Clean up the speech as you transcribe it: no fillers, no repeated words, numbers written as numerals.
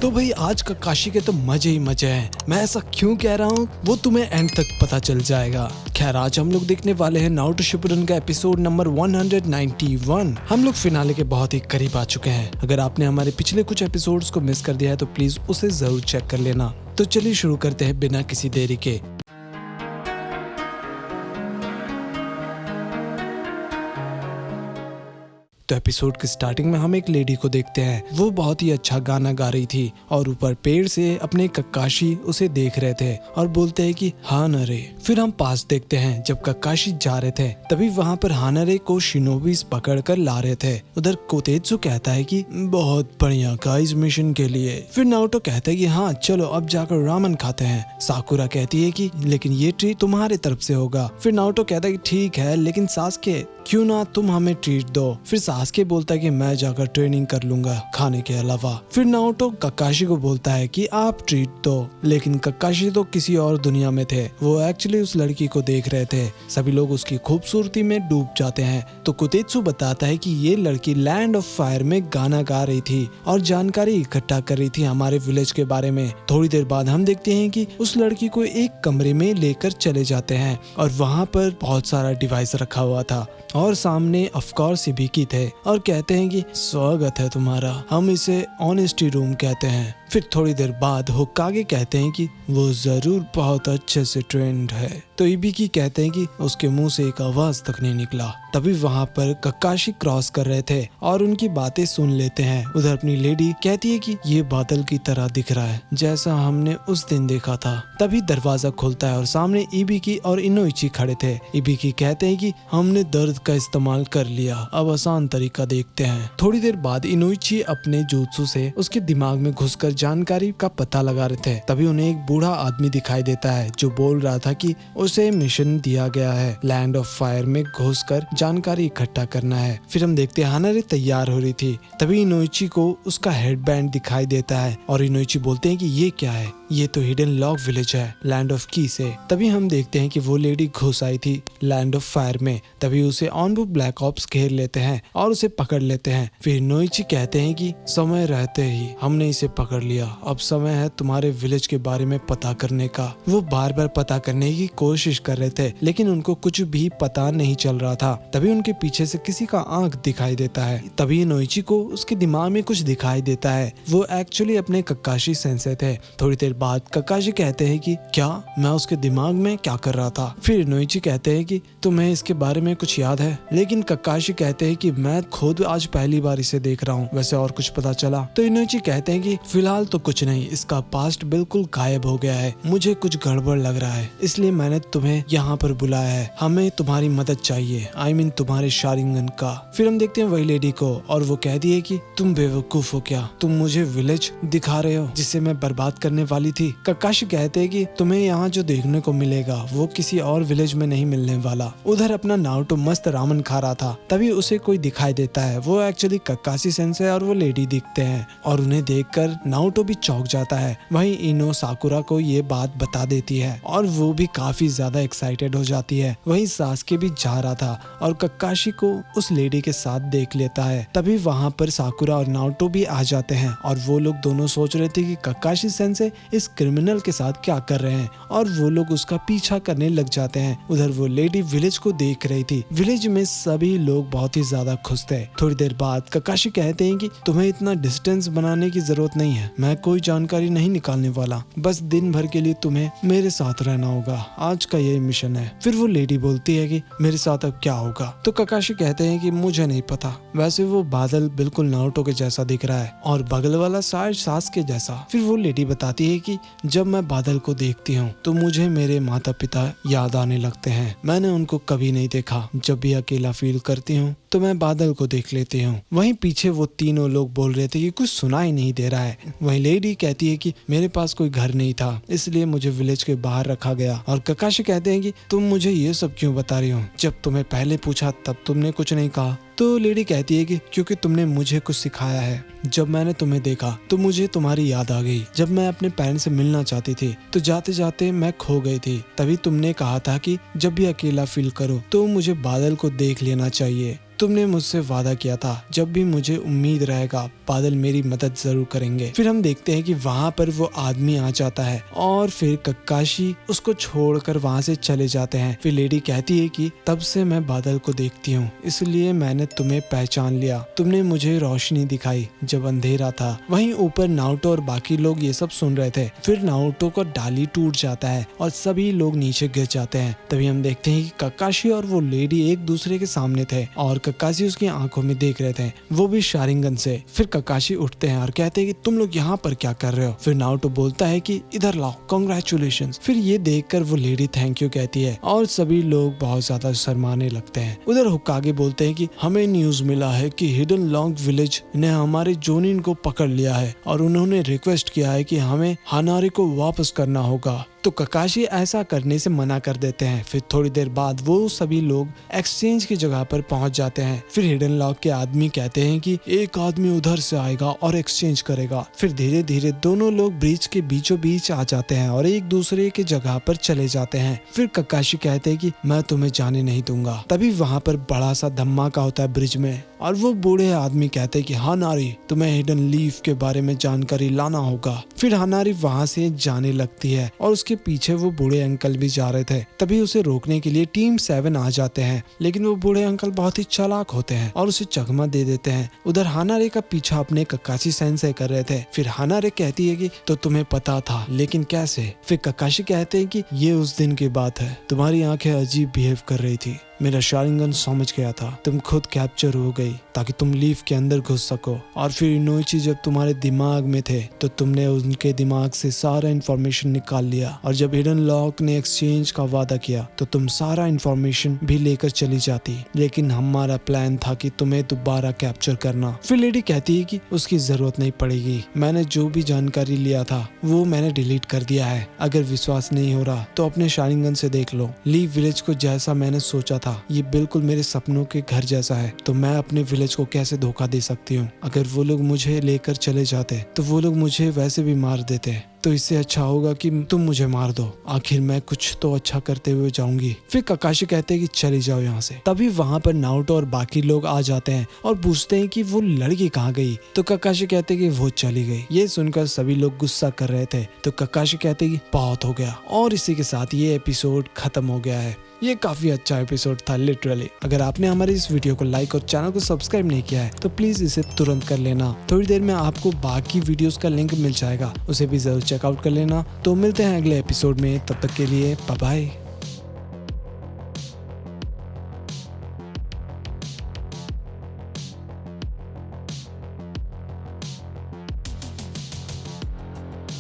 तो भाई आज ककाशी के तो मजे ही मजे हैं। मैं ऐसा क्यों कह रहा हूँ वो तुम्हें एंड तक पता चल जाएगा। खैर आज हम लोग देखने वाले हैं नारुतो शिपुडन का एपिसोड नंबर 191। हम लोग फिनाले के बहुत ही करीब आ चुके हैं। अगर आपने हमारे पिछले कुछ एपिसोड्स को मिस कर दिया है तो प्लीज उसे जरूर चेक कर लेना। तो चलिए शुरू करते हैं बिना किसी देरी के। तो एपिसोड की स्टार्टिंग में हम एक लेडी को देखते हैं। वो बहुत ही अच्छा गाना गा रही थी और ऊपर पेड़ से अपने ककाशी उसे देख रहे थे और बोलते हैं कि हानरे। फिर हम पास देखते हैं जब ककाशी जा रहे थे तभी वहाँ पर हानरे को शिनोबीज पकड़ कर ला रहे थे। उधर कोतेत्सु कहता है कि बहुत बढ़िया गाइस मिशन के लिए। फिर नारुतो कहता है कि हाँ चलो अब जाकर रामन खाते हैं। साकुरा कहती है कि लेकिन ये ट्रीट तुम्हारे तरफ से होगा। फिर नारुतो कहता है कि ठीक है लेकिन सासके क्यों ना तुम हमें ट्रीट दो। फिर सासके बोलता है कि मैं जाकर ट्रेनिंग कर लूंगा खाने के अलावा। फिर नारुतो ककाशी को बोलता है कि आप ट्रीट दो, लेकिन ककाशी तो किसी और दुनिया में थे। वो एक्चुअली उस लड़की को देख रहे थे। सभी लोग उसकी खूबसूरती में डूब जाते हैं। तो कोतेत्सु बताता है कि ये लड़की लैंड ऑफ फायर में गाना गा रही थी और जानकारी इकट्ठा कर रही थी हमारे विलेज के बारे में। थोड़ी देर बाद हम देखते हैं कि उस लड़की को एक कमरे में लेकर चले जाते हैं और वहाँ पर बहुत सारा डिवाइस रखा हुआ था और सामने ऑफकोर्स हिबिकी थे और कहते हैं कि स्वागत है तुम्हारा, हम इसे ऑनेस्टी रूम कहते हैं। फिर थोड़ी देर बाद होकागे कहते हैं कि वो जरूर बहुत अच्छे से ट्रेंड है। तो हिबिकी कहते हैं कि उसके मुंह से एक आवाज तक नहीं निकला। तभी वहाँ पर ककाशी क्रॉस कर रहे थे और उनकी बातें सुन लेते हैं। उधर अपनी लेडी कहती है कि ये बादल की तरह दिख रहा है जैसा हमने उस दिन देखा था। तभी दरवाजा खुलता है और सामने हिबिकी और इनोइची खड़े थे। हिबिकी कहते हैं कि हमने दर्द का इस्तेमाल कर लिया, अब आसान तरीका देखते हैं। थोड़ी देर बाद इनोइची अपने jutsu से उसके दिमाग में घुसकर जानकारी का पता लगा रहे थे। तभी उन्हें एक बूढ़ा आदमी दिखाई देता है जो बोल रहा था कि उसे मिशन दिया गया है लैंड ऑफ फायर में घुसकर जानकारी इकट्ठा करना है। फिर हम देखते हैं हानरे तैयार हो रही थी। तभी इनोइची को उसका हेडबैंड दिखाई देता है और इनोइची बोलते हैं कि ये क्या है, ये तो हिडन लॉक विलेज है लैंड ऑफ की से। तभी हम देखते हैं कि वो लेडी घुस आई थी लैंड ऑफ फायर में। तभी उसे ऑनबू ब्लैक ऑप्स घेर लेते हैं और उसे पकड़ लेते हैं। फिर इनोइची कहते हैं कि समय रहते ही हमने इसे पकड़ लिया, अब समय है तुम्हारे विलेज के बारे में पता करने का। वो बार बार पता करने की कोशिश कर रहे थे लेकिन उनको कुछ भी पता नहीं चल रहा था। तभी उनके पीछे से किसी का आंख दिखाई देता है। तभी इनोइची को उसके दिमाग में कुछ दिखाई देता है। वो एक्चुअली अपने ककाशी सेंसे थे। थोड़ी देर बाद ककाशी कहते हैं कि क्या मैं उसके दिमाग में क्या कर रहा था। फिर इनोइची कहते हैं कि तुम्हें इसके बारे में कुछ याद है, लेकिन ककाशी कहते हैं कि मैं खुद आज पहली बार इसे देख रहा हूँ, वैसे और कुछ पता चला। तो इनोइची कहते हैं कि फिलहाल तो कुछ नहीं, इसका पास्ट बिल्कुल गायब हो गया है, मुझे कुछ गड़बड़ लग रहा है इसलिए मैंने तुम्हें यहाँ पर बुलाया है, हमें तुम्हारी मदद चाहिए, आई मीन तुम्हारे शारिंगन का। फिर हम देखते हैं वही लेडी को और वो कहती है कि तुम बेवकूफ हो क्या, तुम मुझे विलेज दिखा रहे हो जिसे मैं बर्बाद करने वाली थी। ककाशी कहते हैं कि तुम्हें यहाँ जो देखने को मिलेगा वो किसी और विलेज में नहीं मिलने वाला। उधर अपना नारुतो मस्त रामन खा रहा था। तभी उसे कोई दिखाई देता है। वो एक्चुअली ककाशी सेंसे और वो लेडी दिखते हैं और उन्हें देखकर नारुतो भी चौंक जाता है। वहीं इनो साकुरा को ये बात बता देती है और वो भी काफी ज्यादा एक्साइटेड हो जाती है। वहीं सासके भी जा रहा था और ककाशी को उस लेडी के साथ देख लेता है। तभी वहाँ पर साकुरा और नारुतो भी आ जाते हैं और वो लोग दोनों सोच रहे थे कि ककाशी सेंसे इस क्रिमिनल के साथ क्या कर रहे हैं और वो लोग उसका पीछा करने लग जाते हैं। उधर वो लेडी विलेज को देख रही थी। विलेज में सभी लोग बहुत ही ज्यादा खुश थे। थोड़ी देर बाद ककाशी कहते हैं कि तुम्हें इतना डिस्टेंस बनाने की जरूरत नहीं है, मैं कोई जानकारी नहीं निकालने वाला, बस दिन भर के लिए तुम्हें मेरे साथ रहना होगा, आज का ये मिशन है। फिर वो लेडी बोलती है कि मेरे साथ अब क्या होगा। तो ककाशी कहते हैं कि मुझे नहीं पता, वैसे वो बादल बिल्कुल नारुतो के जैसा दिख रहा है और बगल वाला शायद सासके जैसा। फिर वो लेडी बताती है कि जब मैं बादल को देखती हूँ तो मुझे मेरे माता पिता याद आने लगते हैं, मैंने उनको कभी नहीं देखा, जब भी अकेला फील करती हूँ तो मैं बादल को देख लेती हूँ। वहीं पीछे वो तीनों लोग बोल रहे थे कि कुछ सुना ही नहीं दे रहा है। वहीं लेडी कहती है कि मेरे पास कोई घर नहीं था इसलिए मुझे विलेज के बाहर रखा गया। और ककाशी कहते हैं कि तुम मुझे ये सब क्यों बता रही हो, जब तुम्हें पहले पूछा तब तुमने कुछ नहीं कहा। तो लेडी कहती है कि क्योंकि तुमने मुझे कुछ सिखाया है, जब मैंने तुम्हें देखा तो मुझे तुम्हारी याद आ गई। जब मैं अपने पेरेंट्स से मिलना चाहती थी तो जाते जाते मैं खो गई थी, तभी तुमने कहा था कि जब भी अकेला फील करो तो मुझे बादल को देख लेना चाहिए। तुमने मुझसे वादा किया था जब भी मुझे उम्मीद रहेगा बादल मेरी मदद जरूर करेंगे। फिर हम देखते हैं कि वहाँ पर वो आदमी आ जाता है और फिर ककाशी उसको छोड़कर वहाँ से चले जाते हैं। फिर लेडी कहती है कि तब से मैं बादल को देखती हूँ, इसलिए मैंने तुम्हें पहचान लिया। तुमने मुझे रोशनी दिखाई जब अंधेरा था। वहीं ऊपर नारुतो और बाकी लोग ये सब सुन रहे थे। फिर नारुतो का डाली टूट जाता है और सभी लोग नीचे गिर जाते हैं। तभी हम देखते हैं कि ककाशी और वो लेडी एक दूसरे के सामने थे और ककाशी उसकी आंखों में देख रहे थे, वो भी शारिंगन से। फिर ककाशी उठते हैं और कहते हैं कि तुम लोग यहाँ पर क्या कर रहे हो। फिर नारुतो बोलता है कि इधर लाओ, कांग्रेचुलेशंस। फिर ये देखकर वो लेडी थैंक यू कहती है और सभी लोग बहुत ज्यादा शर्माने लगते हैं। उधर होकागे बोलते हैं कि हमें न्यूज मिला है कि हिडन लॉन्ग विलेज ने हमारे जोनिन को पकड़ लिया है और उन्होंने रिक्वेस्ट किया है कि हमें हानारे को वापस करना होगा। तो ककाशी ऐसा करने से मना कर देते हैं। फिर थोड़ी देर बाद वो सभी लोग एक्सचेंज की जगह पर पहुंच जाते हैं। फिर हिडन लॉक के आदमी कहते हैं कि एक आदमी उधर से आएगा और एक्सचेंज करेगा। फिर धीरे धीरे दोनों लोग ब्रिज के बीचों बीच आ जाते हैं और एक दूसरे के जगह पर चले जाते हैं। फिर ककाशी कहते हैं कि मैं तुम्हें जाने नहीं दूंगा। तभी वहाँ पर बड़ा सा धमाका होता है ब्रिज में और वो बूढ़े आदमी कहते हैं कि हानारी, तुम्हें हिडन लीफ के बारे में जानकारी लाना होगा। फिर हानारी वहाँ से जाने लगती है और उसके पीछे वो बूढ़े अंकल भी जा रहे थे। तभी उसे रोकने के लिए टीम 7 आ जाते हैं, लेकिन वो बूढ़े अंकल बहुत ही चालाक होते हैं और उसे चकमा दे देते हैं। उधर हानारे का पीछा अपने ककाशी सेंसेई कर रहे थे। फिर हानारे कहती है कि तो तुम्हें पता था, लेकिन कैसे। फिर ककाशी कहते हैं कि ये उस दिन की बात है, तुम्हारी आंखें अजीब बिहेव कर रही थी, मेरा शारिंगन समझ गया था, तुम खुद कैप्चर हो गई ताकि तुम लीफ के अंदर घुस सको। और फिर इनोइची जब तुम्हारे दिमाग में थे तो तुमने उनके दिमाग से सारा इंफॉर्मेशन निकाल लिया और जब हिडन लॉक ने एक्सचेंज का वादा किया तो तुम सारा इंफॉर्मेशन भी लेकर चली जाती, लेकिन हमारा प्लान था कि तुम्हें दोबारा कैप्चर करना। फिर लेडी कहती है कि उसकी जरूरत नहीं पड़ेगी, मैंने जो भी जानकारी लिया था वो मैंने डिलीट कर दिया है। अगर विश्वास नहीं हो रहा तो अपने शारिंगन से देख लो। लीफ विलेज को जैसा मैंने सोचा था ये बिल्कुल मेरे सपनों के घर जैसा है, तो मैं अपने विलेज को कैसे धोखा दे सकती हूँ। अगर वो लोग मुझे लेकर चले जाते तो वो लोग मुझे वैसे भी मार देते, तो इससे अच्छा होगा कि तुम मुझे मार दो, आखिर मैं कुछ तो अच्छा करते हुए जाऊंगी। फिर ककाशी कहते हैं कि चले जाओ यहाँ से। तभी वहाँ पर नारुतो और बाकी लोग आ जाते हैं और पूछते हैं कि वो लड़की कहाँ गई। तो ककाशी कहते हैं कि वो चली गई। ये सुनकर सभी लोग गुस्सा कर रहे थे, तो ककाशी कहते हैं कि बहुत हो गया। और इसी के साथ ये एपिसोड खत्म हो गया है। ये काफी अच्छा एपिसोड था लिटरली। अगर आपने हमारे इस वीडियो को लाइक और चैनल को सब्सक्राइब नहीं किया है तो प्लीज इसे तुरंत कर लेना। थोड़ी देर में आपको बाकी वीडियोस का लिंक मिल जाएगा, उसे भी जरूर चेकआउट कर लेना। तो मिलते हैं अगले एपिसोड में, तब तक के लिए बाय बाय।